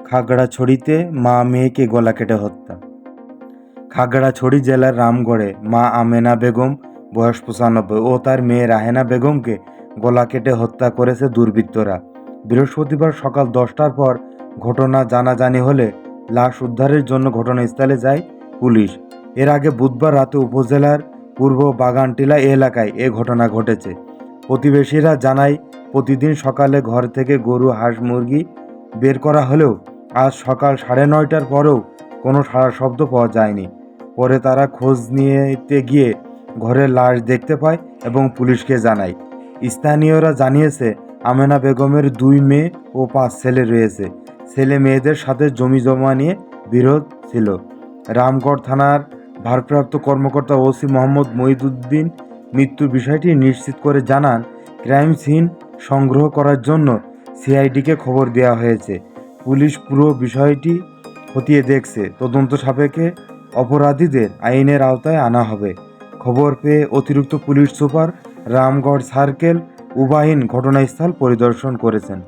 খাগড়াছড়িতে মা মেয়েকে গলা কেটে হত্যা। খাগড়াছড়ি জেলার রামগড়ে মা আমেনা বেগম বয়স ৯৫ ও তার মেয়ে রাহেনা বেগমকে গলা কেটে হত্যা করেছে দুর্বৃত্তরা। বৃহস্পতিবার সকাল ১০টার পর ঘটনা জানাজানি হলে লাশ উদ্ধারের জন্য ঘটনাস্থলে যায় পুলিশ। এর আগে বুধবার রাতে উপজেলার পূর্ব বাগানটিলা এলাকায় এ ঘটনা ঘটেছে। প্রতিবেশীরা জানায়, প্রতিদিন সকালে ঘর থেকে গরু, হাঁস, মুরগি বের করা হলেও আজ সকাল ৯:৩০টার পরেও কোনো সাড়া শব্দ পাওয়া যায়নি। পরে তারা খোঁজ নিতে গিয়ে ঘরের লাশ দেখতে পায় এবং পুলিশকে জানায়। স্থানীয়রা জানিয়েছে, আমেনা বেগমের ২ মেয়ে ও ৫ ছেলে রয়েছে। ছেলে মেয়েদের সাথে জমি জমা নিয়ে বিরোধ ছিল। রামগড় থানার ভারপ্রাপ্ত কর্মকর্তা ওসি মোহাম্মদ মহিউদ্দিন মৃত্যুর বিষয়টি নিশ্চিত করে জানান, ক্রাইম সিন সংগ্রহ করার জন্য সিআইডিকে খবর দেওয়া হয়েছে। পুলিশ পুরো বিষয়টি খতিয়ে দেখছে। তদন্ত সাপেক্ষে অপরাধীদের আইনের আওতায় আনা হবে। খবর পেয়ে অতিরিক্ত পুলিশ সুপার রামগড় সার্কেল উবাইন ঘটনাস্থল পরিদর্শন করেছেন।